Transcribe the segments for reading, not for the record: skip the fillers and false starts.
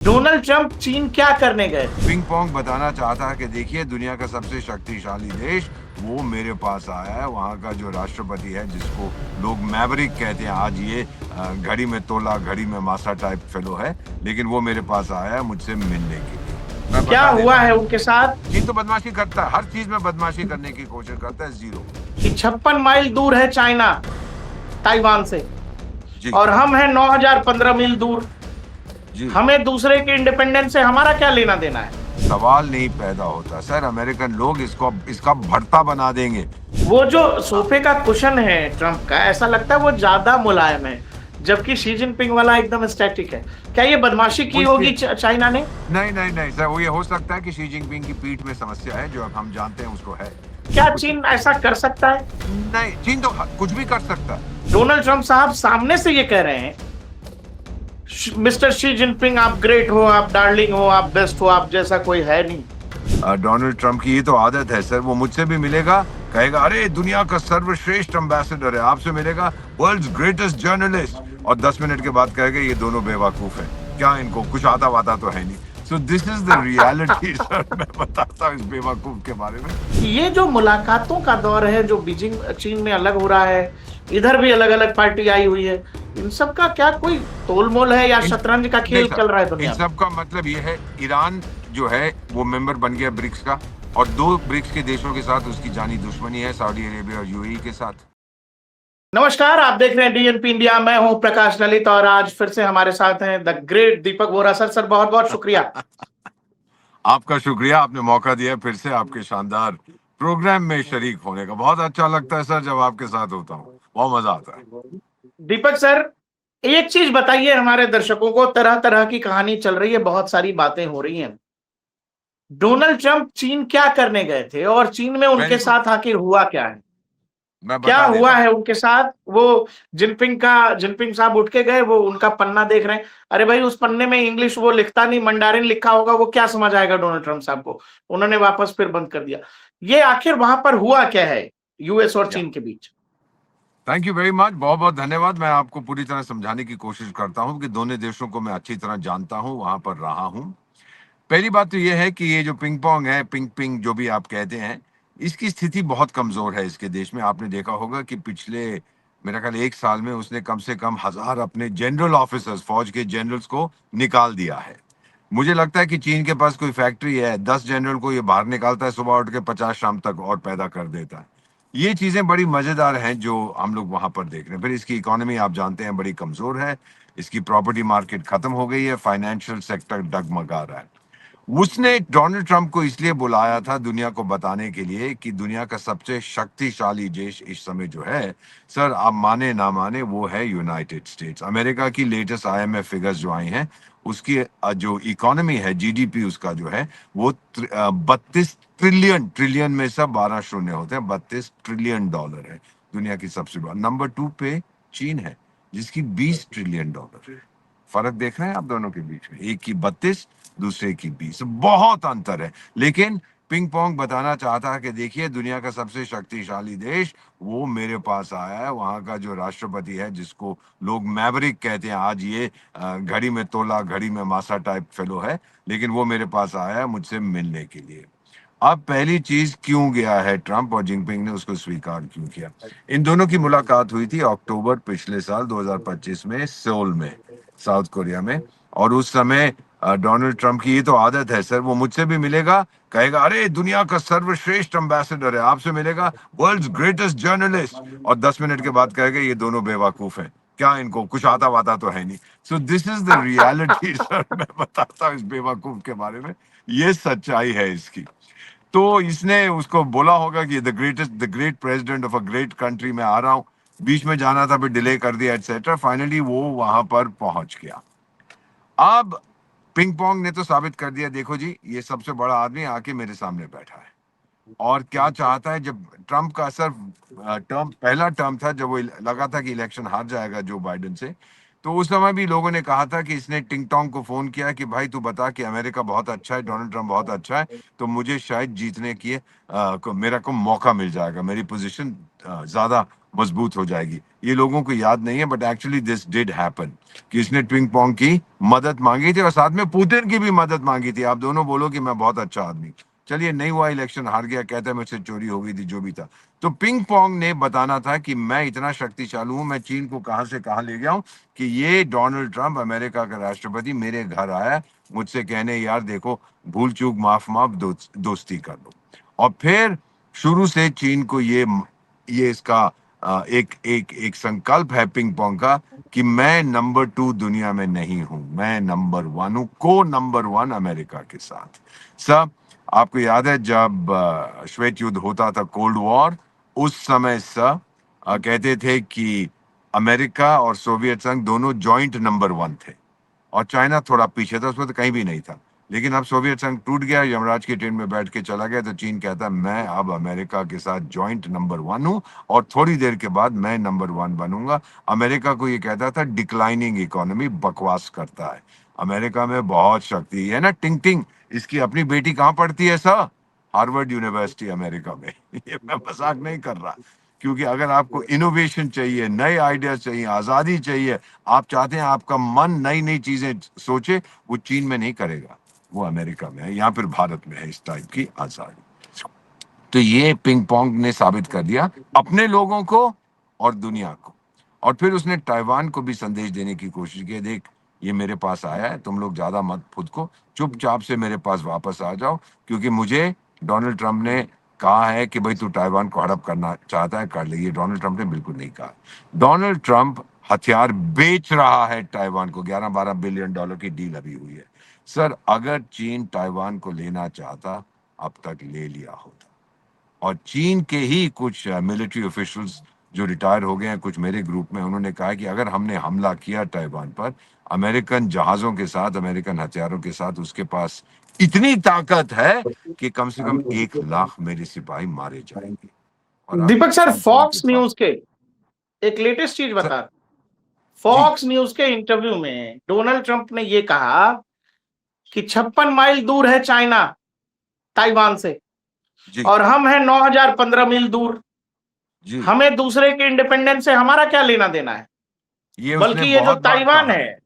Donald Trump चीन क्या करने गए? पिंग पोंग बताना चाहता है कि देखिए दुनिया का सबसे शक्तिशाली देश वो मेरे पास आया है। वहाँ का जो राष्ट्रपति है जिसको लोग मैवरिक कहते हैं, आज ये घड़ी में तोला घड़ी में मासा टाइप फेलो है, लेकिन वो मेरे पास आया है मुझसे मिलने के लिए। मैं क्या बता देता हुआ है हूँ, उनके साथ चीन तो बदमाशी करता है, हर चीज में बदमाशी करने की कोशिश करता है। जीरो कि 56 माइल दूर है चाइना ताइवान से जी और हम हैं 9015 मील दूर। जी। हमें दूसरे के इंडिपेंडेंस से हमारा क्या लेना देना है? सवाल नहीं पैदा होता सर, अमेरिकन लोग इसका भरता बना देंगे। वो जो सोफे का कुशन है ट्रंप का, ऐसा लगता है वो ज्यादा मुलायम है, जबकि शी जिनपिंग वाला एकदम स्टैटिक है। क्या ये बदमाशी की होगी चाइना ने? नहीं नहीं नहीं सर, वो ये हो सकता है कि शी जिनपिंग की पीठ में समस्या है, जो हम जानते हैं उसको है। क्या चीन ऐसा कर सकता है? नहीं, चीन तो कुछ भी कर सकता है। डोनाल्ड ट्रंप साहब सामने से ये कह रहे हैं, मिस्टर शी जिनपिंग आप ग्रेट हो, आप डार्लिंग हो, आप बेस्ट हो, आप जैसा कोई है नहीं। डोनाल्ड ट्रंप की ये तो आदत है सर, वो मुझसे भी मिलेगा, कहेगा अरे दुनिया का सर्वश्रेष्ठ एम्बेसडर है, आपसे मिलेगा वर्ल्ड्स ग्रेटेस्ट जर्नलिस्ट, और 10 मिनट के बाद कहेगा ये दोनों बेवकूफ हैं, क्या इनको कुछ आता वाता तो है नहीं। सो this is the reality sir, मैं बताता हूँ इस बेवकूफ के बारे में। ये जो मुलाकातों का दौर है, जो बीजिंग चीन में अलग हो रहा है, इधर भी अलग अलग पार्टी आई हुई है, इन सब का क्या कोई तोलमोल है या शतरंज का खेल चल रहा है दुनिया इन में? सब का मतलब ये है, ईरान जो है वो मेंबर बन गया ब्रिक्स का, और 2 ब्रिक्स के देशों के साथ उसकी जानी दुश्मनी है, सऊदी अरेबिया और यूएई के साथ। नमस्कार, आप देख रहे हैं डीएनपी इंडिया। मैं हूं प्रकाश ललित और आज फिर से हमारे साथ हैं the great Deepak Vora sir. Sir बहुत बहुत शुक्रिया। आपका शुक्रिया, आपने मौका दिया फिर से आपके शानदार प्रोग्राम में शरीक होने का। बहुत अच्छा लगता है सर जब आपके साथ होता हूँ, बहुत मजा आता है। दीपक सर, एक चीज बताइए हमारे दर्शकों को, तरह तरह की कहानी चल रही है, बहुत सारी बातें हो रही हैं। डोनाल्ड ट्रंप चीन क्या करने गए थे और चीन में उनके वेरी गुड, साथ आखिर हुआ क्या है? मैं क्या बता देता हुआ हूँ। है उनके साथ? वो जिनपिंग साहब उठ के गए, वो उनका पन्ना देख रहे हैं। अरे भाई, उस पन्ने में इंग्लिश वो लिखता नहीं, मंडारिन लिखा होगा, वो क्या समझ आएगा डोनाल्ड ट्रंप साहब को? उन्होंने वापस फिर बंद कर दिया। ये आखिर वहां पर हुआ क्या है यूएस और चीन के बीच? थैंक यू वेरी मच, बहुत बहुत धन्यवाद। मैं आपको पूरी तरह समझाने की कोशिश करता हूँ कि दोनों देशों को मैं अच्छी तरह जानता हूँ, वहां पर रहा हूँ। पहली बात तो यह है कि ये जो पिंग पोंग है, पिंग पिंग जो भी आप कहते हैं, इसकी स्थिति बहुत कमजोर है इसके देश में। आपने देखा होगा कि पिछले मेरा ख्याल 1 साल में उसने कम से कम 1000 अपने जनरल ऑफिसर्स, फौज के जनरल्स को निकाल दिया है। मुझे लगता है कि चीन के पास कोई फैक्ट्री है, 10 जनरल को ये बाहर निकालता है सुबह उठ के, 50 शाम तक और पैदा कर देता है। ये चीजें बड़ी मजेदार हैं जो हम लोग वहां पर देख रहे हैं। फिर इसकी इकोनॉमी आप जानते हैं बड़ी कमजोर है, इसकी प्रॉपर्टी मार्केट खत्म हो गई है, फाइनेंशियल सेक्टर डगमगा रहा है। उसने डोनाल्ड ट्रंप को इसलिए बुलाया था दुनिया को बताने के लिए कि दुनिया का सबसे शक्तिशाली देश इस समय जो है सर, आप माने ना माने, वो है यूनाइटेड स्टेट्स। अमेरिका की लेटेस्ट आईएमएफ फिगर्स जो आई हैं, उसकी जो इकोनॉमी है, जीडीपी उसका जो है वो 32 ट्रिलियन, ट्रिलियन में सब 12 शून्य होते हैं, 32 ट्रिलियन डॉलर है। दुनिया की सबसे बड़ा नंबर 2 पे चीन है जिसकी 20 ट्रिलियन डॉलर है। फर्क देख रहे हैं आप दोनों के बीच में, एक की 32, दूसरे की 20, बहुत अंतर है। लेकिन पिंग पोंग बताना चाहता है कि देखिए दुनिया का सबसे शक्तिशाली देश वो मेरे पास आया है। वहां का जो राष्ट्रपति है जिसको लोग मैवरिक कहते हैं, आज ये घड़ी में तोला घड़ी में मासा टाइप फेलो है, लेकिन वो मेरे पास आया है मुझसे मिलने के लिए। अब पहली चीज, क्यों गया है ट्रंप और जिनपिंग ने उसको स्वीकार क्यों किया? इन दोनों की मुलाकात हुई थी अक्टूबर पिछले साल 2025 में सोल में, साउथ कोरिया में। और उस समय डोनाल्ड ट्रंप की ये तो आदत है सर, वो मुझसे भी मिलेगा, कहेगा अरे दुनिया का सर्वश्रेष्ठ एम्बेसडर है, आपसे मिलेगा वर्ल्ड्स ग्रेटेस्ट जर्नलिस्ट, और 10 मिनट के बाद कहेगा ये दोनों बेवकूफ हैं, क्या इनको कुछ आता वाता तो है नहीं। सो this is the reality sir, मैं बताता हूँ इस बेवकूफ के बारे में, ये सच्चाई है इसकी। तो इसने उसको बोला होगा कि the great president of a great country में आ रहा हूँ, बीच में जाना था फिर डिले कर दिया एटसेट्रा, फाइनली वो वहां पर पहुंच गया। अब पिंग पोंग ने तो साबित कर दिया, देखो जी ये सबसे बड़ा आदमी आके मेरे सामने बैठा है और क्या चाहता है। जब ट्रंप का सिर्फ पहला टर्म था, जब वो लगा था कि इलेक्शन हार जाएगा जो बाइडेन से, तो उस समय भी लोगों ने कहा था कि इसने टिंग टोंग को फोन किया कि भाई तू बता कि अमेरिका बहुत अच्छा है, डोनाल्ड ट्रंप बहुत अच्छा है, तो मुझे शायद जीतने की मेरा को मौका मिल जाएगा, मेरी पोजीशन ज्यादा मजबूत हो जाएगी। ये लोगों को याद नहीं है, but actually this did happen कि इसने पिंग पोंग की मदद मांगी थी और साथ में पुतिन की भी मदद मांगी थी। आप दोनों बोलो कि मैं बहुत अच्छा आदमी, चलिए नहीं हुआ इलेक्शन, हार गया, कहता है मुझसे चोरी हो गई थी, जो भी था। तो पिंग पोंग ने बताना था कि मैं इतना शक्तिशाली हूं, मैं चीन को कहां से कहां ले गया हूं, कि ये डोनाल्ड ट्रंप अमेरिका का राष्ट्रपति मेरे घर आया मुझसे कहने यार देखो भूल चूक माफ माफ दोस्ती कर लो। और फिर शुरू से चीन को ये इसका एक एक एक संकल्प है पिंग पोंग का कि मैं नंबर 2 दुनिया में नहीं हूं, मैं नंबर 1 हूं, को नंबर 1 अमेरिका के साथ। सब आपको याद है जब श्वेत युद्ध होता था, कोल्ड वॉर, उस समय सब कहते थे कि अमेरिका और सोवियत संघ दोनों जॉइंट नंबर 1 थे और चाइना थोड़ा पीछे था, उसमें तो कहीं भी नहीं था। लेकिन अब सोवियत संघ टूट गया, यमराज की ट्रेन में बैठ के चला गया, तो चीन कहता है मैं अब अमेरिका के साथ जॉइंट नंबर 1 हूं और थोड़ी देर के बाद मैं नंबर 1 बनूंगा। अमेरिका को ये कहता था डिक्लाइनिंग इकोनॉमी, बकवास करता है। अमेरिका में बहुत शक्ति है ना, टिंग टिंग, इसकी अपनी बेटी कहाँ पढ़ती है सर? हार्वर्ड यूनिवर्सिटी अमेरिका में। ये मैं मजाक नहीं कर रहा, क्योंकि अगर आपको इनोवेशन चाहिए, नए आइडिया चाहिए, आजादी चाहिए, आप चाहते हैं आपका मन नई नई चीजें सोचे, वो चीन में नहीं करेगा, वो अमेरिका में है या फिर भारत में है इस टाइप की आजादी। तो ये पिंग पोंग ने साबित कर दिया अपने लोगों को और दुनिया को। और फिर उसने ताइवान को भी संदेश देने की कोशिश की, देख ये मेरे पास आया है, तुम लोग ज्यादा मत खुद को, चुपचाप से मेरे पास वापस आ जाओ, क्योंकि मुझे डोनाल्ड ट्रंप ने कहा है कि भाई तू ताइवान को हड़प करना चाहता है कर ले। ये डोनाल्ड ट्रंप ने बिल्कुल नहीं कहा। डोनाल्ड ट्रंप हथियार बेच रहा है ताइवान को, 11-12 बिलियन डॉलर की डील अभी हुई है। सर अगर चीन ताइवान को लेना चाहता अब तक ले लिया होता। और चीन के ही कुछ मिलिट्री ऑफिशियल्स जो रिटायर हो गए हैं कुछ मेरे ग्रुप में, उन्होंने कहा कि अगर हमने हमला किया ताइवान पर अमेरिकन जहाजों के साथ, अमेरिकन हथियारों के साथ, उसके पास इतनी ताकत है कि कम से कम 1 लाख मेरे सिपाही मारे जाएंगे। और आप दीपक सर, पिंग पोंग के फॉक्स पास न्यूज के एक लेटेस्ट चीज सर, बता, जी फॉक्स न्यूज के इंटरव्यू में डोनाल्ड ट्रंप ने ये कहा कि 56 माइल दूर है चाइना ताइवान से, जी और हम हैं 9015 मील दूर। जी, हमें दूसरे के इंडिपेंडेंस से हमारा क्या लेना देना है? ये उसने बल्कि ये जो बहुत बार ताइवान कहा है, है,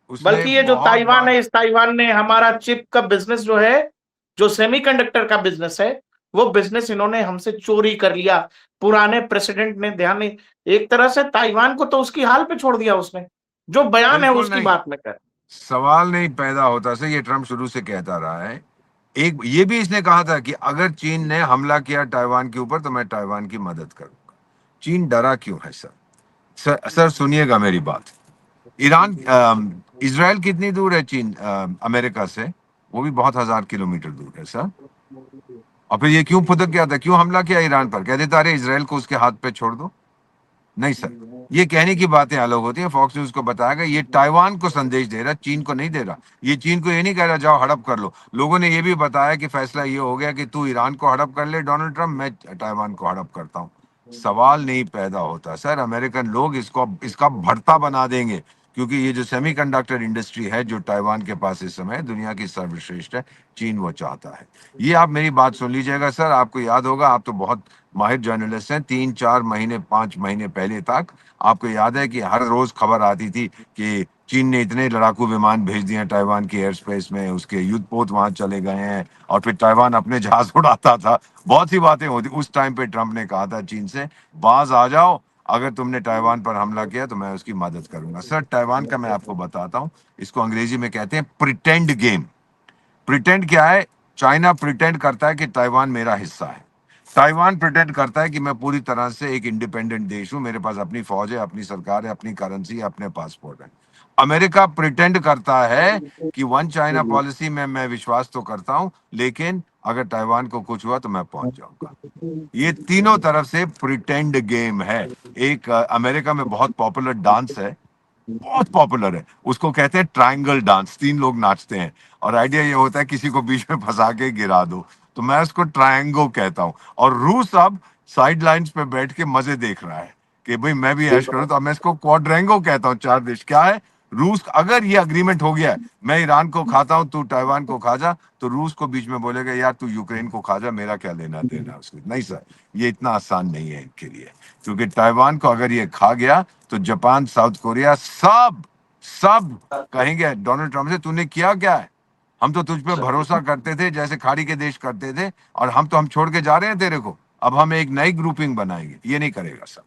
उसने बल्कि ये जो बहुत ताइवान बार। है, इस ताइवान ने हमारा चिप का बिजनेस जो है, जो सेमीकंडक्टर का बिजनेस है, वो बिजनेस इन्होंने हमसे चोरी कर लिया। पुराने प्रेसिडेंट ने ध्यान नहीं, एक तरह से ताइवान को तो उसकी हाल पे छोड़ दिया उसने, जो बयान है बिल्कुल उसकी नहीं, बात में कर। सवाल नहीं पैदा होता सर, ये ट्रम्प शुरू से कहता रहा है। एक ये भी इसने कहा था कि अगर चीन ने हमला किया ताइवान के ऊपर तो मैं ताइवान की मदद करूंगा। चीन डरा क्यों है सर? सर सुनिएगा मेरी बात। ईरान इजराइल कितनी दूर है चीन अमेरिका से? वो भी बहुत 1000 किलोमीटर दूर है सर। और फिर ये क्यों फुदक गया था, क्यों हमला किया ईरान पर? कह देता अरे इजराइल को उसके हाथ पे छोड़ दो। नहीं सर, ये कहने की बातें अलग होती है। फॉक्स न्यूज को बताया गया ये ताइवान को संदेश दे रहा, चीन को नहीं दे रहा। ये चीन को ये नहीं कह रहा जाओ हड़प कर लो। लोगों ने ये भी बताया कि फैसला ये हो गया कि तू ईरान को हड़प कर ले डोनाल्ड ट्रंप, मैं ताइवान को हड़प करता हूँ। सवाल नहीं पैदा होता सर, अमेरिकन लोग इसको इसका भरता बना देंगे, क्योंकि ये जो सेमीकंडक्टर इंडस्ट्री है जो ताइवान के पास इस समय दुनिया की सर्वश्रेष्ठ है, चीन वो चाहता है। ये आप मेरी बात सुन लीजिएगा सर, आपको याद होगा, आप तो बहुत माहिर जर्नलिस्ट हैं, 3-4 महीने 5 महीने पहले तक आपको याद है कि हर रोज खबर आती थी कि चीन ने इतने लड़ाकू विमान भेज दिए हैं ताइवान के एयर स्पेस में, उसके युद्धपोत वहां चले गए हैं, और फिर ताइवान अपने जहाज उड़ाता था। बहुत सी बातें होती। उस टाइम पे ट्रंप ने कहा था चीन से बाज आ जाओ, अगर तुमने ताइवान पर हमला किया तो मैं उसकी मदद करूंगा। सर ताइवान का मैं आपको बताता हूँ, इसको अंग्रेजी में कहते हैं प्रिटेंड गेम। प्रिटेंड क्या है? चाइना प्रिटेंड करता है कि ताइवान मेरा हिस्सा है, ताइवान प्रिटेंड करता है कि मैं पूरी तरह से एक इंडिपेंडेंट देश हूं, मेरे पास अपनी फौज है, अपनी सरकार है, अपनी करेंसी है, अपने पासपोर्ट है। अमेरिका प्रिटेंड करता है कि वन चाइना पॉलिसी में मैं विश्वास तो करता हूं, लेकिन अगर ताइवान को कुछ हुआ तो मैं पहुंच जाऊंगा। ये तीनों तरफ से प्रिटेंड गेम है। एक अमेरिका में बहुत पॉपुलर डांस है, बहुत पॉपुलर है, उसको कहते हैं ट्रायंगल डांस, 3 लोग नाचते हैं और आइडिया ये होता है किसी को बीच में फंसा के गिरा दो, तो मैं उसको ट्रायंगो कहता हूं। और रूस अब साइड लाइन्स पे बैठ के मजे देख रहा है कि भाई मैं भी ऐश करूं, तो अब मैं इसको क्वाड्रेंगो कहता हूं। 4 देश क्या है? रूस, अगर ये अग्रीमेंट हो गया है, मैं ईरान को खाता हूं, तू ताइवान को खा जा, तो रूस को बीच में बोलेगा यार तू यूक्रेन को खा जा, मेरा क्या लेना देना उसको। नहीं सर, ये इतना आसान नहीं है इनके लिए, क्योंकि ताइवान को अगर ये खा गया तो जापान, साउथ कोरिया, सब सब कहेंगे डोनाल्ड ट्रम्प से तूने किया क्या है, हम तो तुझ पे भरोसा करते थे जैसे खाड़ी के देश करते थे, और हम छोड़ के जा रहे हैं तेरे को, अब हम एक नई ग्रुपिंग बनाएंगे। ये नहीं करेगा सब।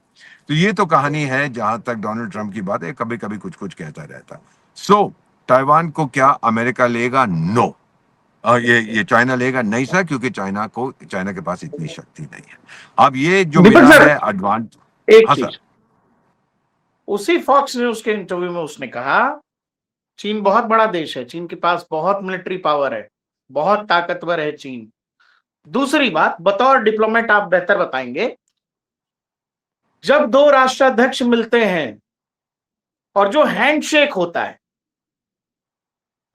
तो ये तो कहानी है जहां तक डोनाल्ड ट्रम्प की बात है, कभी कभी कुछ कुछ कहता रहता। सो ताइवान को क्या अमेरिका लेगा? नो। ये चाइना लेगा? नहीं सर, क्योंकि चाइना के पास इतनी शक्ति नहीं है। अब ये जो दीपक मिला सर, है एडवांस। एक हाँ सर। चीज, उसी फॉक्स न्यूज के इंटरव्यू में उसने कहा चीन बहुत बड़ा देश है, चीन के पास बहुत मिलिट्री पावर है, बहुत ताकतवर है चीन। दूसरी बात, बतौर डिप्लोमेट आप बेहतर बताएंगे, जब दो राष्ट्राध्यक्ष मिलते हैं और जो हैंडशेक होता है,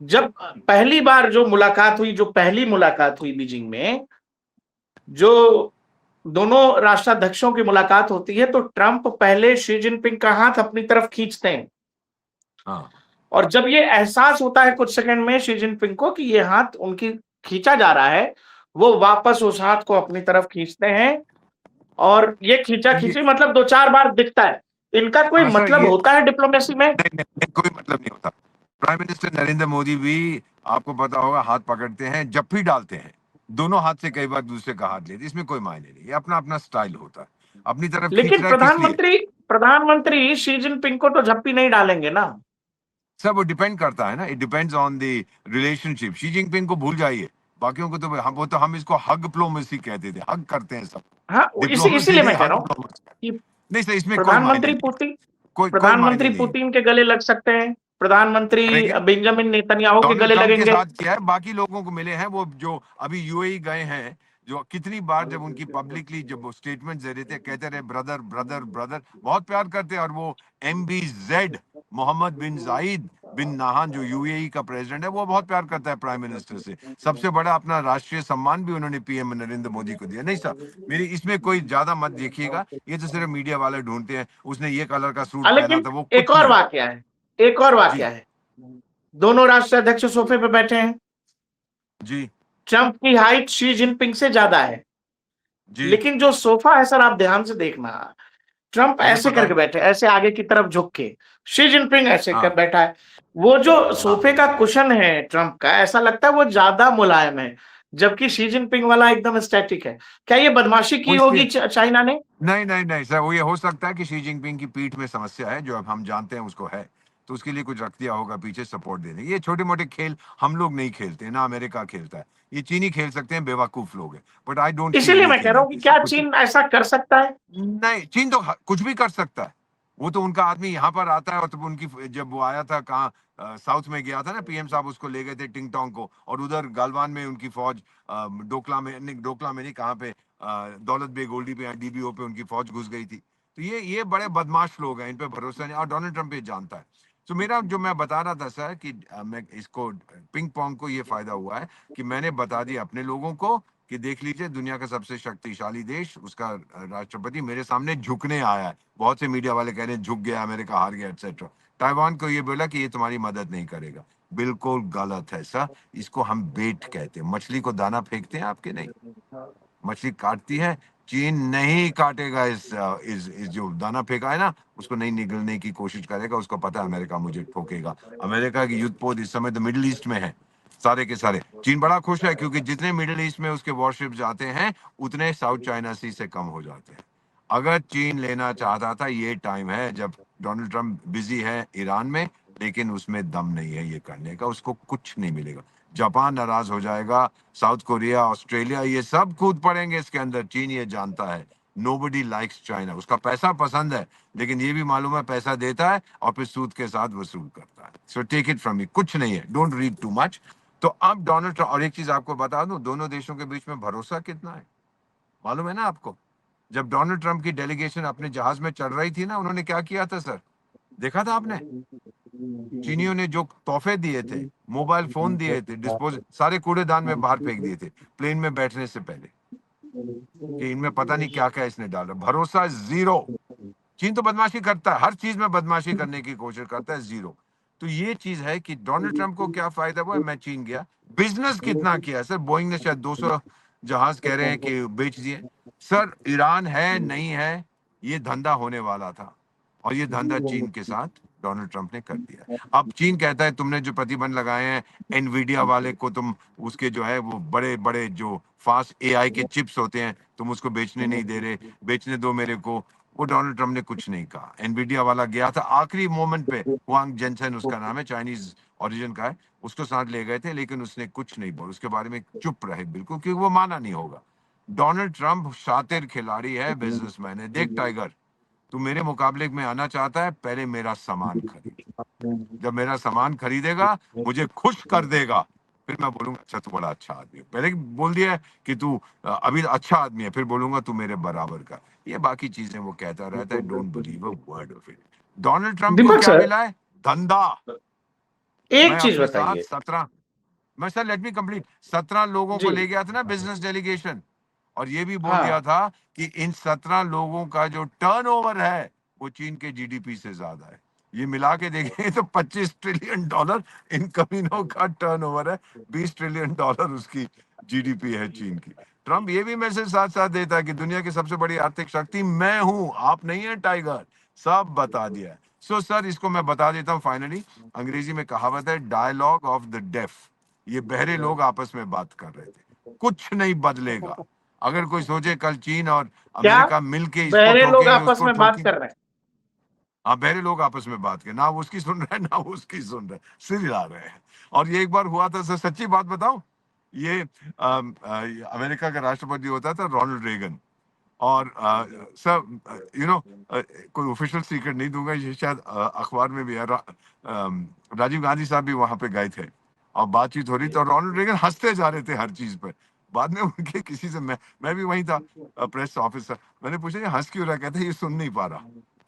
जब पहली बार जो मुलाकात हुई, जो पहली मुलाकात हुई बीजिंग में, जो दोनों राष्ट्राध्यक्षों की मुलाकात होती है, तो ट्रंप पहले शी जिनपिंग का हाथ अपनी तरफ खींचते हैं, हाँ और जब ये एहसास होता है कुछ सेकंड में शी जिनपिंग को कि ये हाथ उनकी खींचा जा रहा है, वो वापस उस हाथ को अपनी तरफ खींचते हैं, और ये खींचा ये खींची मतलब दो चार बार दिखता है। इनका कोई हाँ सर, मतलब ये होता है डिप्लोमेसी में? नहीं, नहीं, नहीं, कोई मतलब नहीं होता। प्राइम मिनिस्टर नरेंद्र मोदी भी, आपको पता होगा, हाथ पकड़ते हैं, जप्फी डालते हैं, दोनों हाथ से कई बार दूसरे का हाथ लेते, इसमें कोई मायने नहीं, ये अपना अपना स्टाइल होता है। अपनी तरफ खींच लेकिन रहा है किस लिए? प्रधानमंत्री शी जिनपिंग को तो झप्पी नहीं डालेंगे ना। सर वो डिपेंड करता है ना, it depends on the relationship. Xi Jinping को भूल जाइए, बाकियों को तो हम इसको हग डिप्लोमेसी कहते थे, हग करते हैं सब। हाँ, डिप्लोमेसी इसीलिए नहीं, मैं कह हग रहा हूँ डिप्लोमेसी। कि नहीं सर, इसमें कोई मायने प्रधानमंत्री नहीं है, पुतिन कोई कोई मायने प्रधानमंत्री नहीं है। पुतिन के गले लग सकते हैं, प्रधानमंत्री करेंगे, बेंजामिन नेतन्याहू के डोनाल्ड गले ट्रंप के लगेंगे। साथ किया है, बाकी लोगों को मिले हैं, वो जो अभी यूएई गए हैं, जो कितनी बार जब उनकी पब्लिकली जब वो स्टेटमेंट दे रहे थे, कहते रहे ब्रदर ब्रदर ब्रदर, बहुत प्यार करते हैं। और वो MBZ, मोहम्मद बिन जायद बिन नाहान, जो यूएई का प्रेसिडेंट है, वो बहुत प्यार करता है प्राइम मिनिस्टर से। सबसे बड़ा अपना राष्ट्रीय सम्मान भी उन्होंने पीएम नरेंद्र मोदी को दिया। नहीं सर, मेरी इसमें कोई ज्यादा मत देखिएगा, ये तो सिर्फ मीडिया वाले ढूंढते हैं, उसने ये कलर का सूट पहना लेकिन था, वो एक कुछ और नहीं। वाकया है, एक और वाकया जी है, दोनों राष्ट्राध्यक्ष सोफे पे बैठे हैं, जी ट्रंप की हाइट शी जिनपिंग से ज्यादा है, जी, लेकिन जो सोफा है सर, आप ध्यान से देखना, ट्रंप मुझे ऐसे पता करके है। बैठे, ऐसे आगे की तरफ झुक के, शी जिनपिंग ऐसे कर हाँ बैठा है। वो जो हाँ, सोफे का कुशन है ट्रंप का, ऐसा लगता है वो ज्यादा मुलायम है, जबकि शी जिनपिंग वाला एकदम स्टैटिक है। क्या ये बदमाशी वो की इसलिए, होगी चाइना ने? नहीं नहीं नहीं सर, वो ये हो सकता है कि शी जिनपिंग की पीठ में समस्या है, जो अब हम जानते हैं उसको है, तो उसके लिए कुछ रख दिया होगा पीछे सपोर्ट देने। ये छोटे मोटे खेल हम लोग नहीं खेलते ना, अमेरिका खेलता है, ये चीनी खेल सकते हैं, बेवकूफ लोग हैं, बट आई डोंट सी इसीलिए मैं कह एनीथिंग रहा लाइक हूं कि दिस क्या कुछ। चीन ऐसा कर सकता है? नहीं, चीन तो कुछ भी कर सकता है, वो तो उनका आदमी यहाँ पर आता है, और तो उनकी जब वो आया था कहाँ, साउथ में गया था ना, पीएम साहब उसको ले गए थे टिंग टोंग को, और उधर गालवान में उनकी फौज, डोकला में नहीं, कहाँ पे, दौलत बेग ओल्डी पे, DBO पे उनकी फौज घुस गई थी। तो ये बड़े बदमाश लोग हैं, इन पे भरोसा नहीं, और डोनाल्ड ट्रंप ये जानता है। तो मेरा जो मैं बता रहा था सर कि मैं इसको, पिंग पोंग को ये फायदा हुआ है कि मैंने बता दिया अपने लोगों को कि देख लीजिए, दुनिया का सबसे शक्तिशाली देश, उसका राष्ट्रपति मेरे सामने झुकने आया है। बहुत से मीडिया वाले कह रहे हैं झुक गया, अमेरिका हार गया, एक्सेट्रा। ताइवान को ये बोला कि ये तुम्हारी मदद नहीं करेगा। बिल्कुल गलत है सर, इसको हम बेट कहते हैं। मछली को दाना फेंकते हैं आपके, नहीं, मछली काटती है, चीन नहीं काटेगा। इस जो दाना फेंका है ना, उसको नहीं निगलने की कोशिश करेगा, उसको पता है अमेरिका मुझे ठोकेगा। अमेरिका की युद्ध पोत इस समय तो मिडिल ईस्ट में है, सारे के सारे। चीन बड़ा खुश है, क्योंकि जितने मिडिल ईस्ट में उसके वॉरशिप जाते हैं, उतने साउथ चाइना सी से कम हो जाते हैं। अगर चीन लेना चाहता था, ये टाइम है जब डोनाल्ड ट्रंप बिजी है ईरान में, लेकिन उसमें दम नहीं है ये करने का, उसको कुछ नहीं मिलेगा। जापान नाराज हो जाएगा, साउथ कोरिया, ऑस्ट्रेलिया, ये सब कूद पड़ेंगे इसके अंदर। चीन ये जानता है, नोबडी लाइक्स चाइना। उसका पैसा पसंद है, लेकिन ये भी मालूम है पैसा देता है और फिर सूद के साथ वसूल करता है। So take it from me, कुछ नहीं है, डोंट रीड टू मच। तो अब डोनाल्ड ट्रंप, और एक चीज आपको बता दूं, दोनों देशों के बीच में भरोसा कितना है मालूम है ना आपको? जब डोनाल्ड ट्रंप की डेलीगेशन अपने जहाज में चढ़ रही थी ना, उन्होंने क्या किया था सर, देखा था आपने? चीनियों ने जो तोहफे दिए थे, मोबाइल फोन दिए थे, डिस्पोज, सारे कूड़ेदान में बाहर फेंक दिए थे प्लेन में बैठने से पहले, कि इनमें पता नहीं क्या क्या इसने डाला। भरोसा जीरो। चीन तो बदमाशी करता है, हर चीज में बदमाशी करने की कोशिश करता है, जीरो। तो ये चीज है कि डोनाल्ड ट्रंप को क्या फायदा हुआ, मैं चीन गया, बिजनेस कितना किया सर, बोइंग ने शायद 200 जहाज कह रहे हैं कि बेच दिए। सर ईरान है नहीं है, ये धंधा होने वाला था, और ये धंधा चीन के साथ डोनाल्ड ट्रंप ने कर दिया। अब चीन कहता है तुमने जो प्रतिबंध लगाए हैं एनवीडिया वाले को, तुम उसके जो है वो बड़े बड़े जो फास्ट एआई के चिप्स होते हैं तुम उसको बेचने नहीं दे रहे, बेचने दो मेरे को। वो डोनाल्ड ट्रंप ने कुछ नहीं कहा। एनवीडिया वाला गया था आखिरी मोमेंट पे, हुआंग जेनसेन उसका नाम है, चाइनीज ओरिजिन का है, उसको साथ ले गए थे, लेकिन उसने कुछ नहीं बोला उसके बारे में, चुप रहे बिल्कुल, क्योंकि वो माना नहीं होगा। डोनाल्ड ट्रंप शातिर खिलाड़ी है, बिजनेसमैन है। देख टाइगर, तू मेरे मुकाबले में आना चाहता है, पहले मेरा सामान खरीद। जब मेरा सामान खरीदेगा, मुझे खुश कर देगा, फिर मैं बोलूंगा अच्छा तू बड़ा अच्छा आदमी है। पहले बोल दिया है कि तू अभी अच्छा आदमी है, फिर बोलूंगा तू मेरे बराबर का। ये बाकी चीजें वो कहता रहता है, don't believe a word of it. Donald Trump को दीपक क्या सर, मिला है? धंधा। मैं एक चीज अपने साथ बताइए। 17, मैं सर लेट मी कंप्लीट, 17 लोगों को जी। ले गया था ना बिजनेस डेलीगेशन, और ये भी बोल दिया हाँ। था कि इन 17 लोगों का जो टर्नओवर है वो चीन के जीडीपी से ज्यादा है। ये मिला के देखें तो $25 ट्रिलियन इन कमीनों का टर्नओवर है, $20 ट्रिलियन उसकी जीडीपी है चीन की। ट्रंप ये भी मैसेज साथ साथ देता है कि दुनिया की सबसे बड़ी आर्थिक शक्ति मैं हूं, आप नहीं है टाइगर, सब बता दिया है। सो सर इसको मैं बता देता हूं फाइनली, अंग्रेजी में कहावत है डायलॉग ऑफ द डेफ, ये बहरे लोग आपस में बात कर रहे थे, कुछ नहीं बदलेगा। अगर कोई सोचे कल चीन और क्या अमेरिका मिलके इसको बहरे लोग ठोकेंगे आपस उसको में बात ठोकेंगे। कर रहे हैं? हाँ बहरे लोग आपस में बात के, ना वो उसकी सुन रहे हैं ना वो उसकी सुन रहे हैं, सिर हिला रहे हैं। और ये एक बार हुआ था सर, सच्ची बात बताऊं, ये अमेरिका का राष्ट्रपति होता था रोनाल्ड रेगन, और सर कोई ऑफिशियल सीक्रेट नहीं दूंगा, ये शायद अखबार में भी है, राजीव गांधी साहब भी वहां पे गए थे और बातचीत हो रही, तो रोनाल्ड रेगन हंसते जा रहे थे हर चीज पे। बाद में उनके किसी से, मैं भी वहीं था प्रेस ऑफिसर, मैंने पूछा ये हंस क्यों रहा है, कहते ये सुन नहीं पा रहा,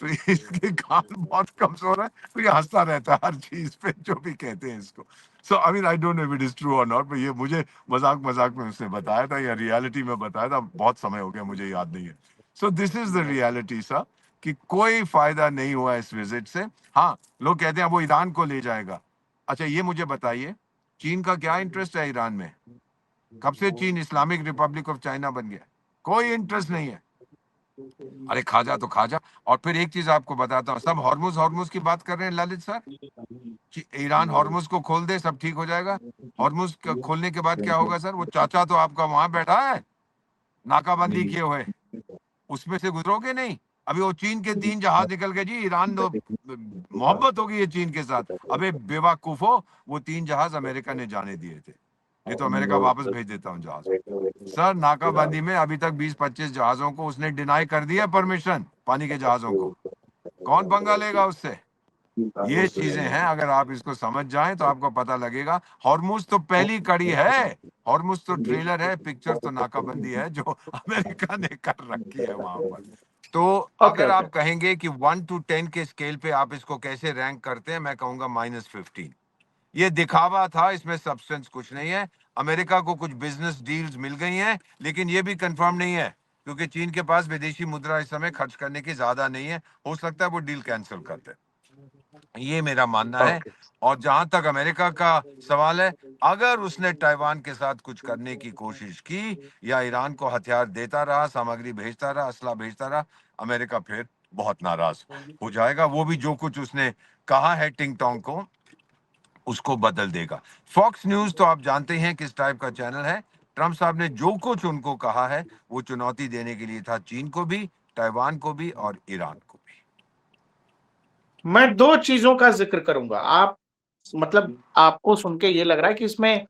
तो इसके कान बहुत कमजोर है, तो ये हंसता रहता है हर चीज पे जो भी कहते हैं इसको। So I mean I don't know if it is true और नॉट, ये मुझे मजाक मजाक में उसने बताया था या रियलिटी में बताया था, बहुत समय हो गया मुझे याद नहीं है। सो this is the reality sir, कि कोई फायदा नहीं हुआ इस विजिट से। हाँ लोग कहते हैं वो ईरान को ले जाएगा। अच्छा ये मुझे बताइए, चीन का क्या इंटरेस्ट है ईरान में? कब से चीन इस्लामिक रिपब्लिक ऑफ चाइना बन गया? कोई इंटरेस्ट नहीं है। अरे खा जा तो खा जा। और फिर एक चीज आपको बताता हूँ, सब हॉर्मुज हॉर्मुज की बात कर रहे हैं ललित सर, कि ईरान हॉर्मुज को खोल दे सब ठीक हो जाएगा। हॉर्मुज खोलने के बाद क्या होगा सर? वो चाचा तो आपका वहां बैठा है नाकाबंदी किए हुए, उसमें से गुजरोगे नहीं। अभी वो चीन के 3 जहाज निकल गए जी, ईरान तो मोहब्बत होगी ये चीन के साथ। अबे बेवकूफो, वो 3 जहाज अमेरिका ने जाने दिए थे, नहीं तो अमेरिका वापस भेज देता हूँ जहाज। सर नाकाबंदी में अभी तक 20-25 जहाजों को उसने डिनाई कर दिया परमिशन, पानी के जहाजों को। कौन पंगा लेगा उससे? ये चीजें हैं, अगर आप इसको समझ जाएं तो आपको पता लगेगा। हॉर्मुज तो पहली कड़ी है, हॉर्मुज तो ट्रेलर है, पिक्चर तो नाकाबंदी है जो अमेरिका ने कर रखी है वहां पर। तो ओके अगर ओके। आप कहेंगे कि 1 to 10 के स्केल पे आप इसको कैसे रैंक करते हैं, मैं कहूंगा -15। ये दिखावा था, इसमें सब्सटेंस कुछ नहीं है। अमेरिका को कुछ बिजनेस डील्स मिल गई हैं, लेकिन ये भी कंफर्म नहीं है, क्योंकि चीन के पास विदेशी मुद्रा इस समय खर्च करने की ज्यादा नहीं है, हो सकता है वो डील कैंसिल कर दे, ये मेरा मानना है। ओके। और जहां तक अमेरिका का सवाल है, अगर उसने ताइवान के साथ कुछ करने की कोशिश की या ईरान को हथियार देता रहा, सामग्री भेजता रहा, असला भेजता रहा, अमेरिका फिर बहुत नाराज हो जाएगा। वो भी जो कुछ उसने कहा है टिंग टोंग को, उसको बदल देगा। फॉक्स न्यूज तो आप जानते हैं किस टाइप का चैनल है। ट्रंप साहब ने जो कुछ उनको कहा है वो चुनौती देने के लिए था, चीन को भी, ताइवान को भी और ईरान को भी। मैं दो चीजों का जिक्र करूंगा। आप मतलब आपको सुन के ये लग रहा है कि इसमें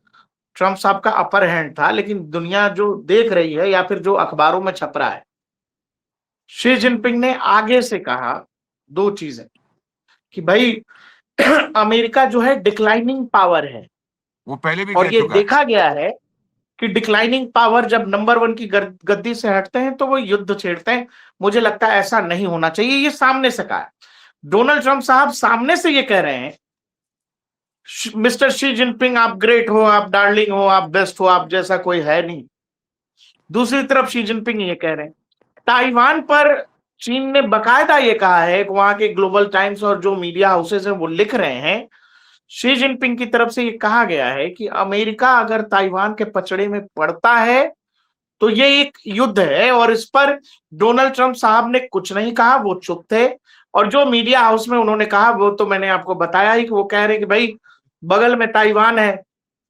ट्रंप साहब का अपर हैंड था, लेकिन दुनिया जो देख रही है या फिर जो अखबारों में छप रहा है, शी जिनपिंग ने आगे से कहा दो चीजें कि भाई अमेरिका जो है डिक्लाइनिंग पावर है, वो पहले भी कह और ये चुका है। देखा गया है कि डिक्लाइनिंग पावर जब नंबर 1 की गद्दी से हटते हैं तो वो युद्ध छेड़ते हैं। मुझे लगता है ऐसा नहीं होना चाहिए। ये सामने से कहा है डोनाल्ड ट्रंप साहब, सामने से ये कह रहे हैं मिस्टर शी जिनपिंग आप ग्रेट हो, आप डार्लिंग हो, आप बेस्ट हो, आप जैसा कोई है नहीं। दूसरी तरफ शी जिनपिंग ये कह रहे हैं ताइवान पर चीन ने बकायदा ये कहा है कि वहां के ग्लोबल टाइम्स और जो मीडिया हाउसेस हैं वो लिख रहे हैं शी जिनपिंग की तरफ से ये कहा गया है कि अमेरिका अगर ताइवान के पचड़े में पड़ता है तो ये एक युद्ध है, और इस पर डोनाल्ड ट्रंप साहब ने कुछ नहीं कहा, वो चुप थे। और जो मीडिया हाउस में उन्होंने कहा वो तो मैंने आपको बताया ही कि वो कह रहे कि भाई बगल में ताइवान है,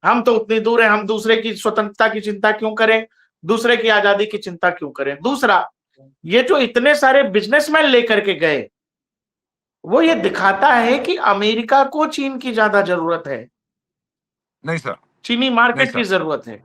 हम तो उतनी दूर है, हम दूसरे की स्वतंत्रता की चिंता क्यों करें, दूसरे की आजादी की चिंता क्यों करें। दूसरा, ये जो इतने सारे बिजनेसमैन लेकर के गए, वो ये दिखाता है कि अमेरिका को चीन की ज्यादा जरूरत है, नहीं सर, चीनी नहीं मार्केट की सर, जरूरत है।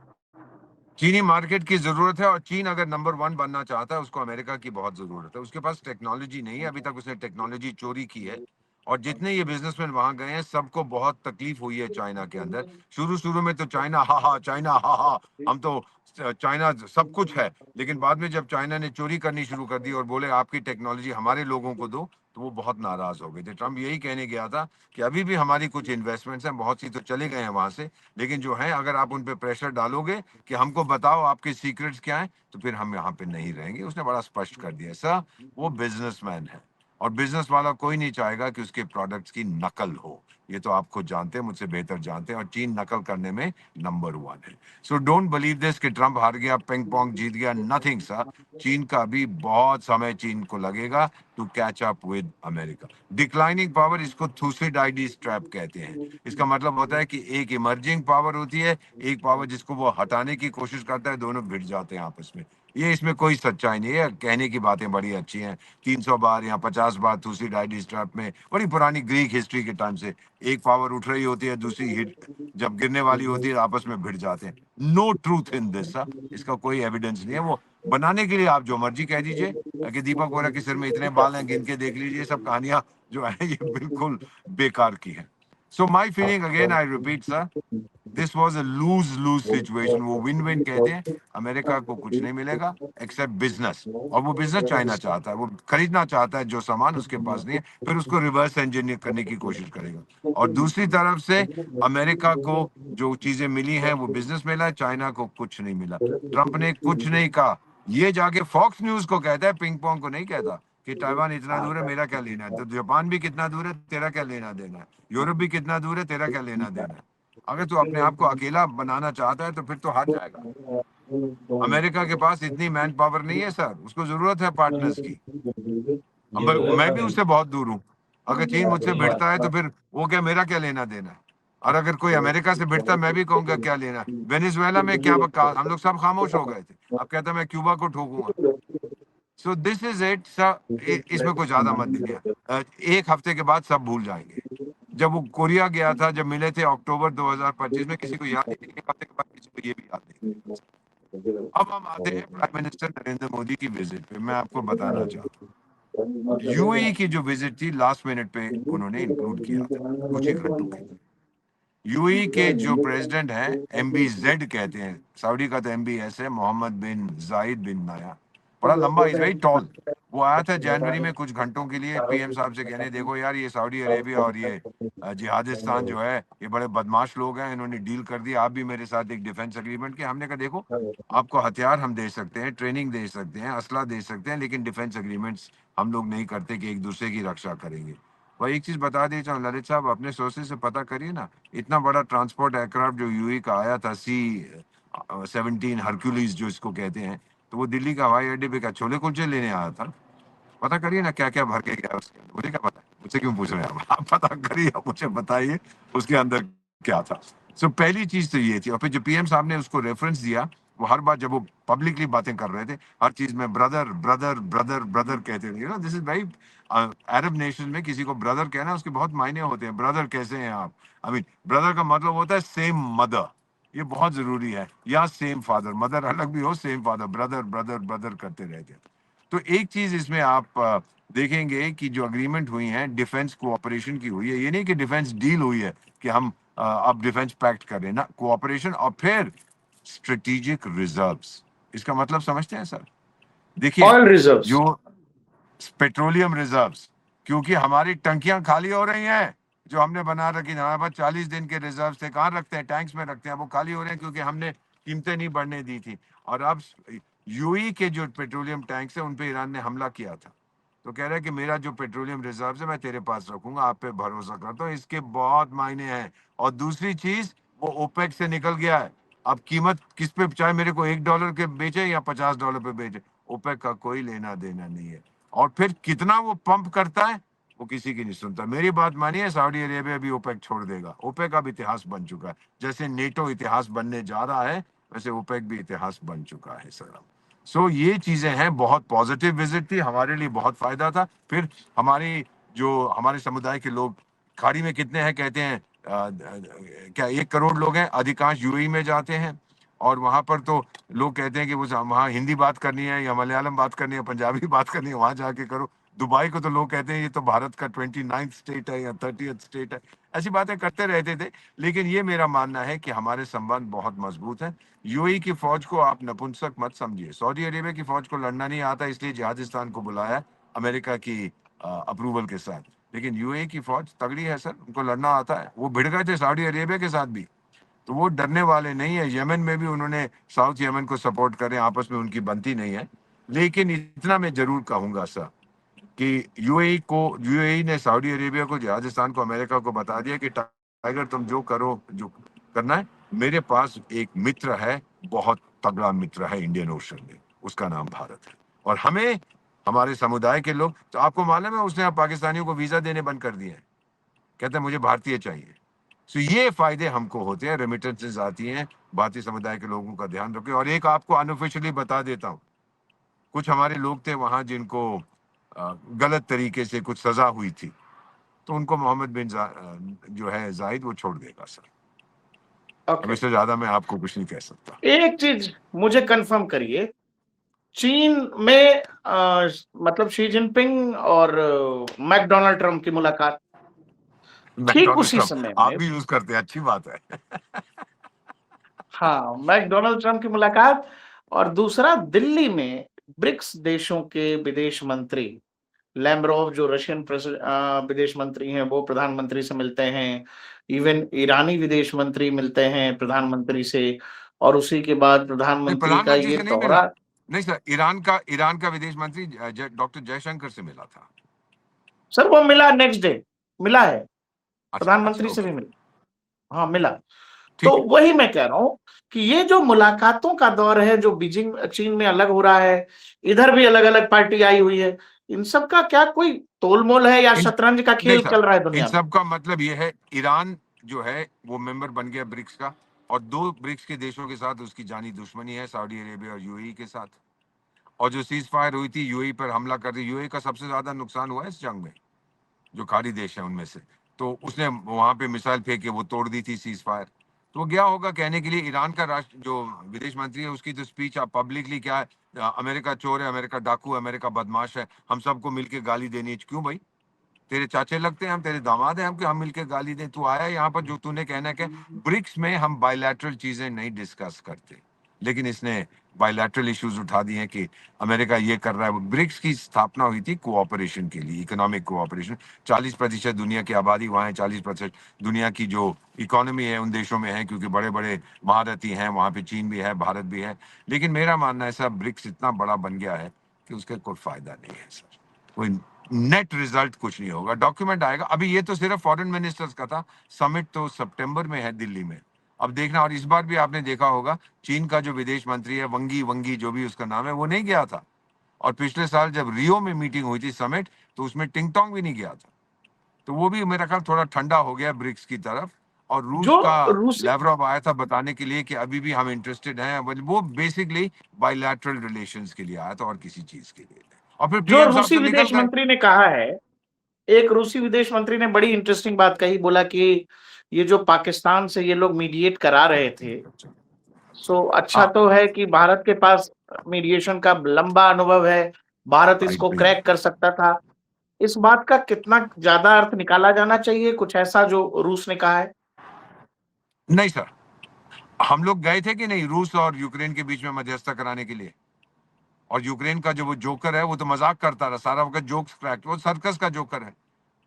चीनी मार्केट की जरूरत है, और चीन अगर नंबर 1 बनना चाहता है उसको अमेरिका की बहुत जरूरत है। उसके पास टेक्नोलॉजी नहीं है, अभी तक उसने टेक्नोलॉजी चोरी की है। और जितने ये बिजनेसमैन वहां गए हैं सबको बहुत तकलीफ हुई है चाइना के अंदर। शुरू शुरू में तो चाइना हा हा, चाइना हा हा, हम तो चाइना सब कुछ है। लेकिन बाद में जब चाइना ने चोरी करनी शुरू कर दी और बोले आपकी टेक्नोलॉजी हमारे लोगों को दो, तो वो बहुत नाराज हो गए थे। ट्रम्प यही कहने गया था कि अभी भी हमारी कुछ इन्वेस्टमेंट्स हैं, बहुत सी तो चले गए हैं वहां से, लेकिन जो है अगर आप उन पे प्रेशर डालोगे कि हमको बताओ आपके सीक्रेट्स क्या हैं, तो फिर हम यहाँ पे नहीं रहेंगे। उसने बड़ा स्पष्ट कर दिया। सर, वो बिजनेसमैन है, और बिजनेस वाला कोई नहीं चाहेगा कि उसके प्रोडक्ट्स की नकल हो। ये तो आप खुद जानते हैं, मुझसे बेहतर जानते हैं, और चीन नकल करने में नंबर 1 है। सो डोंट बिलीव दिस कि ट्रंप हार गया, पिंग पोंग जीत गया। नथिंग सर, चीन का अभी बहुत समय चीन को लगेगा to catch up with America. Declining power, इसको थूसिडाइडिस ट्रैप कहते हैं। इसका मतलब होता है कि एक इमर्जिंग पावर होती है, एक पावर जिसको वो हटाने की कोशिश करता है, दोनों भिड़ जाते हैं आपस में। ये इसमें कोई सच्चाई नहीं है, कहने की बातें बड़ी अच्छी हैं। 300 बार या 50 बार थूसिडाइडिस ट्रैप में, बड़ी पुरानी ग्रीक हिस्ट्री के टाइम से एक पावर उठ रही होती है, दूसरी हिट जब गिरने वाली होती है आपस में भिड़ जाते हैं। No truth in this. इसका कोई एविडेंस नहीं है। वो बनाने के लिए आप जो मर्जी कह दीजिए कि दीपक बोरा के सिर में इतने बाल हैं, गिन के देख लीजिए। सब कहानियां जो है ये बिल्कुल बेकार की है। So my feeling again I repeat sir, this was a lose lose situation. वो विन विन कहते हैं, अमेरिका को कुछ नहीं मिलेगा एक्सेप्ट बिजनेस। और वो बिजनेस चाइना चाहता है, वो खरीदना चाहता है जो सामान उसके पास नहीं है, फिर उसको रिवर्स इंजीनियर करने की कोशिश करेगा। और दूसरी तरफ से अमेरिका को जो चीजें मिली हैं वो बिजनेस मिला है, चाइना को कुछ नहीं मिला। ट्रंप ने कुछ नहीं कहा, ये जाके फॉक्स न्यूज को कहता है, पिंग पोंग को नहीं कहता कि ताइवान इतना दूर है, मेरा क्या लेना है। तो जापान भी कितना दूर है, तेरा क्या लेना देना है। यूरोप भी कितना दूर है, तेरा क्या लेना देना है। अगर तू अपने आप को अकेला बनाना चाहता है तो फिर तो हार जाएगा। अमेरिका के पास इतनी मैन पावर नहीं है सर, उसको जरूरत है पार्टनर्स की। मैं भी उससे बहुत दूर हूँ। अगर चीन मुझसे भिड़ता है तो फिर वो क्या, मेरा क्या लेना देना है। और अगर कोई अमेरिका से भिड़ता है, मैं भी कहूंगा क्या लेना है। वेनेजुएला में क्या हम लोग सब खामोश हो गए थे, अब कहता मैं क्यूबा को ठोकूंगा। So this is it sir, इसमें कोई ज्यादा मत दीजिए। एक हफ्ते के बाद सब भूल जाएंगे। जब वो कोरिया गया था, जब मिले थे अक्टूबर 2025 में, किसी को याद नहीं। एक हफ्ते के बाद किसी को ये भी याद नहीं। अब हम आते हैं प्राइम मिनिस्टर नरेंद्र मोदी की विजिट पे। मैं आपको बताना चाहता हूँ, यूएई की जो विजिट थी लास्ट मिनट पे उन्होंने इंक्लूड किया था, कुछ ही घंटों के। यूएई के जो प्रेसिडेंट हैं, MBZ कहते हैं, सऊदी का तो MBS है, मोहम्मद बिन जायद बिन नाया, बड़ा लंबा, इज वेरी टॉल। वो आया था जनवरी में कुछ घंटों के लिए PM साहब से कहने, देखो यार ये सऊदी अरेबिया और ये जिहादिस्तान जो है, ये बड़े बदमाश लोग हैं, इन्होंने डील कर दिया आप भी मेरे साथ एक डिफेंस एग्रीमेंट के। हमने कहा देखो, आपको हथियार हम दे सकते हैं, ट्रेनिंग दे सकते हैं, असला दे सकते हैं, लेकिन डिफेंस एग्रीमेंट्स हम लोग नहीं करते कि एक दूसरे की रक्षा करेंगे। वही एक चीज बता देता हूँ ललित साहब, अपने सोर्सेज से पता करिए ना, इतना बड़ा ट्रांसपोर्ट एयरक्राफ्ट जो यूएई का आया था, C-17 हरक्यूलिस जो इसको कहते हैं, तो वो दिल्ली का हवाई अड्डे पे क्या छोले कुलचे लेने आया था। पता करिए ना क्या क्या भर के गया उसके अंदर। मुझे क्या पता है, मुझसे क्यों पूछ रहे हैं आप पता करिए, आप मुझे बताइए उसके अंदर क्या था। सो पहली चीज तो ये थी। और फिर जो PM साहब ने उसको रेफरेंस दिया, वो हर बार जब वो पब्लिकली बातें कर रहे थे, हर चीज में ब्रदर ब्रदर ब्रदर ब्रदर कहते थे। This is very, Arab nation में किसी को ब्रदर कहना उसके बहुत मायने होते हैं। ब्रदर कैसे हैं आप, आई मीन ब्रदर का मतलब होता है सेम मदर, ये बहुत जरूरी है। या सेम फादर, मदर अलग भी हो, same father, brother brother brother करते रहते हैं। तो एक चीज इसमें आप देखेंगे कि जो अग्रीमेंट हुई है डिफेंस कोऑपरेशन की हुई है। ये नहीं कि डिफेंस डील हुई है कि हम अब डिफेंस पैक्ट कर रहे हैं ना, कोऑपरेशन। और फिर स्ट्रेटेजिक रिजर्व्स, इसका मतलब समझते हैं सर। देखिए, ऑयल रिजर्व्स। जो पेट्रोलियम रिजर्व्स, क्योंकि हमारी टंकियां खाली हो रही हैं जो हमने बना रखी थी। हमारे पास 40 दिन के रिजर्व थे, कहाँ रखते हैं, टैंक्स में रखते हैं। वो खाली हो रहे हैं क्योंकि हमने कीमतें नहीं बढ़ने दी थी। और अब यूएई के जो पेट्रोलियम टैंक्स है उन पे ईरान ने हमला किया था, तो कह रहा है कि मेरा जो पेट्रोलियम रिजर्व है मैं तेरे पास रखूंगा, आप पे भरोसा करता हूँ, इसके बहुत मायने हैं। और दूसरी चीज, वो ओपेक से निकल गया है। अब कीमत किस पे, चाहे मेरे को $1 के बेचे या $50 पे बेचे, ओपेक का कोई लेना देना नहीं है। और फिर कितना वो पंप करता है वो किसी की नहीं सुनता। मेरी बात मानिए, सऊदी अरेबिया भी ओपेक छोड़ देगा। ओपेक अब इतिहास बन चुका है, जैसे नेटो इतिहास बनने जा रहा है वैसे ओपेक भी इतिहास बन चुका है सर। सो ये चीजें हैं, बहुत पॉजिटिव विजिट थी, हमारे लिए बहुत फायदा था। फिर हमारी जो हमारे समुदाय के लोग खाड़ी में कितने हैं कहते हैं, क्या 1 करोड़ लोग हैं, अधिकांश यूएई में जाते हैं। और वहां पर तो लोग कहते हैं कि वो वहाँ हिंदी बात करनी है या मलयालम बात करनी है, पंजाबी बात करनी है, वहां जाके करो। दुबई को तो लोग कहते हैं ये तो भारत का 29th स्टेट है या 30th स्टेट है। ऐसी बातें करते रहते थे। लेकिन ये मेरा मानना है कि हमारे संबंध बहुत मजबूत हैं। यूएई की फौज को आप नपुंसक मत समझिए। सऊदी अरेबिया की फौज को लड़ना नहीं आता, इसलिए जिहादिस्तान को बुलाया अमेरिका की अप्रूवल के साथ। लेकिन यूएई की फौज तगड़ी है सर, उनको लड़ना आता है। वो भिड़ गए थे सऊदी अरेबिया के साथ भी, तो वो डरने वाले नहीं है। यमन में भी उन्होंने साउथ यमन को सपोर्ट करें, आपस में उनकी बनती नहीं है। लेकिन इतना मैं जरूर कहूंगा सर कि यूएई ने सऊदी अरेबिया को, जिहादिस्तान को, अमेरिका को बता दिया कि टाइगर तुम जो करो, जो करना है, मेरे पास एक मित्र है, बहुत तगड़ा मित्र है इंडियन ओशन में, उसका नाम भारत है। और हमें, हमारे समुदाय के लोग, तो आपको मालूम है उसने अब पाकिस्तानियों को वीजा देने बंद कर दिए हैं, कहते हैं मुझे भारतीय चाहिए। सो ये फायदे हमको होते हैं, रेमिटेंसेस आती हैं, भारतीय समुदाय के लोगों का ध्यान रखें। और एक आपको अनऑफिशियली बता देता हूँ, कुछ हमारे लोग थे वहां जिनको गलत तरीके से कुछ सजा हुई थी, तो उनको मोहम्मद बिन जो है जाहिद, वो छोड़ देगा सर। अब ओके, इससे ज्यादा मैं आपको कुछ नहीं कह सकता। एक चीज मुझे कंफर्म करिए, चीन में मतलब शी जिनपिंग और मैकडोनाल्ड ट्रम्प की मुलाकात ठीक मैकडोनल्ड उसी ट्रम्प समय आप में, भी यूज करते हैं, अच्छी बात है। हाँ, मैकडोनाल्ड ट्रम्प की मुलाकात, और दूसरा दिल्ली में ब्रिक्स देशों के विदेश मंत्री लैम्ब्रोव, जो रशियन विदेश मंत्री हैं, वो प्रधानमंत्री से मिलते हैं। इवन ईरानी विदेश मंत्री मिलते हैं प्रधानमंत्री से, और उसी के बाद नहीं, प्रधानमंत्री का प्रधानमंत्री ये से नहीं मिला। दौरा। नहीं सर, ईरान का विदेश मंत्री डॉक्टर जयशंकर से मिला था। सर वो मिला नेक्स्ट डे, मिला है, अच्छा अच्छा, प्रधानमंत्री से ओके, भी मिला, हाँ मिला। तो ठीक है। वही मैं कह रहा हूं कि ये जो मुलाकातों का दौर है, जो बीजिंग चीन में अलग हो रहा है, इधर भी अलग अलग पार्टी आई हुई है, इन सब का क्या कोई तोलमोल है या इन शतरंज का नहीं खेल सर, चल रहा है इन दुनिया में? सब का मतलब ये है, ईरान जो है वो मेंबर बन गया ब्रिक्स का, और 2 ब्रिक्स के देशों के साथ उसकी जानी दुश्मनी है, सऊदी अरेबिया और यूएई के साथ। और जो सीज फायर हुई थी, यूएई पर हमला कर दी, यूएई का सबसे ज्यादा नुकसान हुआ है इस जंग में, जो खाड़ी देश है उनमें से। तो उसने वहां पे मिसाइल फेंक के वो तोड़ दी थी सीज फायर। तो वो गया होगा कहने के लिए। ईरान का राष्ट्र जो विदेश मंत्री है, उसकी तो स्पीच आप पब्लिकली क्या है, अमेरिका चोर है, अमेरिका डाकू है, अमेरिका बदमाश है, हम सबको मिलके गाली देनी है। क्यों भाई, तेरे चाचे लगते हैं हम, तेरे दामाद हैं हम, कि हम मिलके गाली दें? तू आया यहाँ पर, जो तूने कहना है, ब्रिक्स में हम बायलैटरल चीजें नहीं डिस्कस करते, लेकिन इसने बायलैटरल इश्यूज उठा दिए हैं कि अमेरिका ये कर रहा है। ब्रिक्स की स्थापना हुई थी कोऑपरेशन के लिए, इकोनॉमिक कोऑपरेशन। 40% दुनिया की आबादी वहाँ है, 40% दुनिया की जो इकोनॉमी है उन देशों में है, क्योंकि बड़े बड़े महारथी हैं वहाँ पे, चीन भी है, भारत भी है। लेकिन मेरा मानना है सर, ब्रिक्स इतना बड़ा बन गया है कि उसका कोई फायदा नहीं है सर, कोई नेट रिजल्ट कुछ नहीं होगा। डॉक्यूमेंट आएगा, अभी ये तो सिर्फ फॉरेन मिनिस्टर्स का था, समिट तो सितंबर में है दिल्ली में, अब देखना। और इस बार भी आपने देखा होगा, चीन का जो विदेश मंत्री है, वंगी वंगी जो भी उसका नाम है, वो नहीं गया था। और पिछले साल जब रियो में मीटिंग हुई थी, समिट, तो उसमें टिंगटोंग भी नहीं गया था। तो वो भी मेरा ख्याल थोड़ा ठंडा हो गया ब्रिक्स की तरफ। और रूस जो का रूसी लैवरोव आया था बताने के लिए कि अभी भी हम इंटरेस्टेड हैं, वो बेसिकली बायलैटरल रिलेशंस के लिए आया था, और किसी चीज के लिए नहीं। और फिर जो पीएम साहब रूसी तो निकल विदेश गए। मंत्री ने कहा है, एक रूसी विदेश मंत्री ने बड़ी इंटरेस्टिंग बात कही, बोला कि ये जो पाकिस्तान से ये लोग मीडिएट करा रहे थे, सो अच्छा हाँ, तो है कि भारत के पास मीडिएशन का लंबा अनुभव है, भारत भाई इसको भाई, क्रैक कर सकता था। इस बात का कितना ज्यादा अर्थ निकाला जाना चाहिए, कुछ ऐसा जो रूस ने कहा है? नहीं सर, हम लोग गए थे कि नहीं रूस और यूक्रेन के बीच में मध्यस्थता कराने के लिए। और यूक्रेन का जो वो जोकर है, वो तो मजाक करता रहा सारा वक्त, जोक्स क्रैक, वो सर्कस का जोकर है।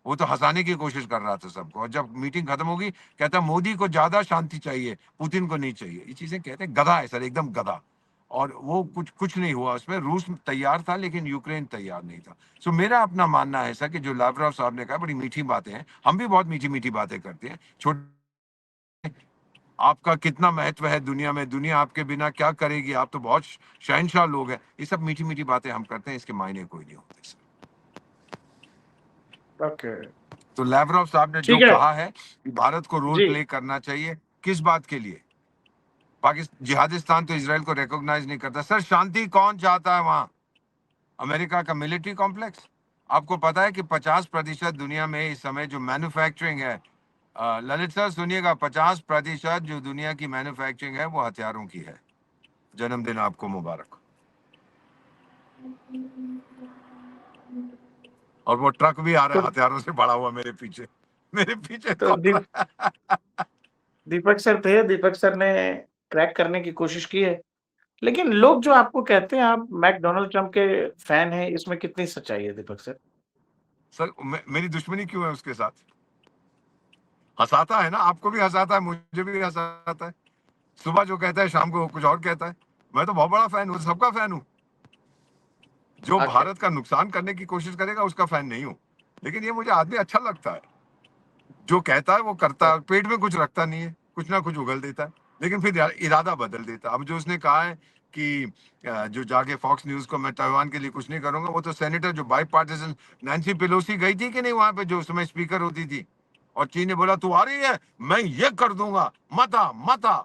वो तो हंसाने की कोशिश कर रहा था सबको। और जब मीटिंग खत्म होगी, कहता मोदी को ज्यादा शांति चाहिए, पुतिन को नहीं चाहिए। ये चीजें कहते हैं, गधा है सर, एकदम गधा। और वो कुछ नहीं हुआ उसमें। रूस तैयार था लेकिन यूक्रेन तैयार नहीं था। सो मेरा अपना मानना है ऐसा कि जो लावरोव साहब ने कहा बड़ी मीठी बातें हैं, हम भी बहुत मीठी मीठी बातें करते हैं। छोटे आपका कितना महत्व है दुनिया में, दुनिया आपके बिना क्या करेगी, आप तो बहुत शहंशाह लोग हैं, ये सब मीठी मीठी बातें हम करते हैं, इसके मायने कोई नहीं होते सर। ओके, तो लावरोव साहब ने जो ठीक है कहा है कि भारत को रोल जी। प्ले करना चाहिए, किस बात के लिए? पाकिस्तान जिहादिस्तान तो इसराइल को रिकॉग्नाइज नहीं करता सर। शांति कौन चाहता है वहां? अमेरिका का मिलिट्री कॉम्प्लेक्स? आपको पता है कि 50% दुनिया में इस समय जो मैन्युफैक्चरिंग है, ललित सर सुनिएगा, 50% जो दुनिया की मैन्युफैक्चरिंग है वो हथियारों की है। जन्मदिन आपको मुबारक। और वो ट्रक भी आ रहा तो है हथियारों से भरा हुआ मेरे पीछे, मेरे पीछे तो दौड़ रहा है। दीपक सर थे, दीपक सर ने क्रैक करने की कोशिश की है। लेकिन लोग जो आपको कहते हैं आप डोनाल्ड ट्रम्प के फैन हैं, इसमें कितनी सच्चाई है दीपक सर? सर मेरी दुश्मनी क्यों है उसके साथ? हंसाता है ना, आपको भी हंसाता है, मुझे भी हंसाता है। सुबह जो कहता है शाम को कुछ और कहता है। मैं तो बहुत बड़ा फैन हूँ, सबका फैन हूँ। जो ओके, भारत का नुकसान करने की कोशिश करेगा उसका फैन नहीं हूँ। लेकिन ये मुझे आदमी अच्छा लगता है, जो कहता है वो करता है, पेट में कुछ रखता नहीं है, कुछ ना कुछ उगल देता है, लेकिन फिर इरादा बदल देता है। अब जो उसने कहा है कि जो जाके फॉक्स न्यूज को मैं ताइवान के लिए कुछ नहीं करूंगा, वो तो सेनेटर जो बाई पार्टीजन नैन्सी पेलोसी गई थी कि नहीं वहां पे, जो उसमें स्पीकर होती थी, और चीन ने बोला तू आ रही है, मैं ये कर दूंगा, मत आ मत आ।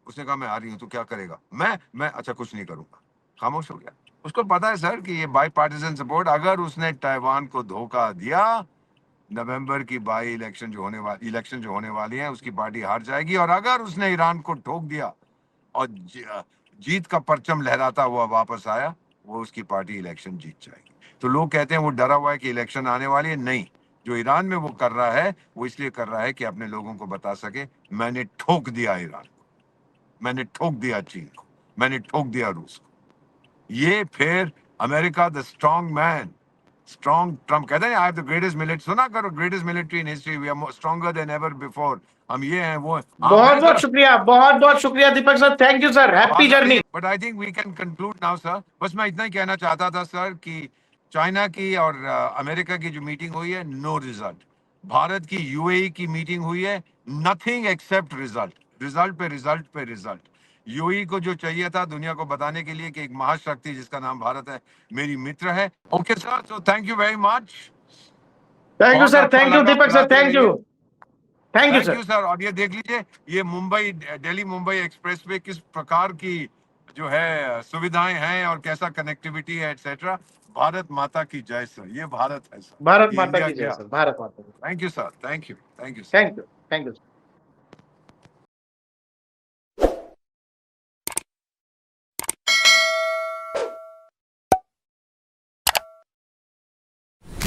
उसने कहा मैं आ रही हूँ, तो क्या करेगा? मैं अच्छा कुछ नहीं करूंगा, खामोश हो गया। उसको पता है सर कि ये बाई पार्टीजन सपोर्ट, अगर उसने ताइवान को धोखा दिया, नवंबर की इलेक्शन जो होने वाली है उसकी पार्टी हार जाएगी। और अगर उसने ईरान को ठोक दिया और जीत का परचम लहराता हुआ वापस आया, वो उसकी पार्टी इलेक्शन जीत जाएगी। तो लोग कहते हैं वो डरा हुआ है कि इलेक्शन आने वाली है। नहीं, जो ईरान में वो कर रहा है वो इसलिए कर रहा है कि अपने लोगों को बता सके मैंने ठोक दिया ईरान को, मैंने ठोक दिया चीन को, मैंने ठोक दिया रूस को। ये फिर America the strong man, strong Trump कहते हैं I have the greatest military, सुना करो, greatest military in history, we are stronger than ever before. हम ये हैं वो हैं। बहुत बहुत शुक्रिया, बहुत बहुत शुक्रिया Deepak sir, thank you sir, happy journey. But I think we can conclude now sir. बस मैं इतना ही कहना चाहता था सर कि चाइना की और अमेरिका की जो मीटिंग हुई है, नो रिजल्ट। भारत की यूएई की मीटिंग हुई है, नथिंग एक्सेप्ट रिजल्ट, रिजल्ट पे रिजल्ट पे रिजल्ट। यूएई को जो चाहिए था दुनिया को बताने के लिए कि एक महाशक्ति जिसका नाम भारत है मेरी मित्र है। Okay sir, so thank you very much. Thank you बहुत सर, अच्छा थैंक यू लगा, दीपक सर, बुलाते थैंक यू, रहिए। Thank you thank sir. You sir. और ये देख लीजिए, ये मुंबई दिल्ली मुंबई एक्सप्रेस पे किस प्रकार की जो है सुविधाएं हैं और कैसा कनेक्टिविटी है एटसेट्रा। भारत माता की जय सर, ये भारत है सर, भारत ये माता इंडिया की जय गया। सर, भारत माता की। Thank you sir, thank you, thank you sir. Thank you, thank you.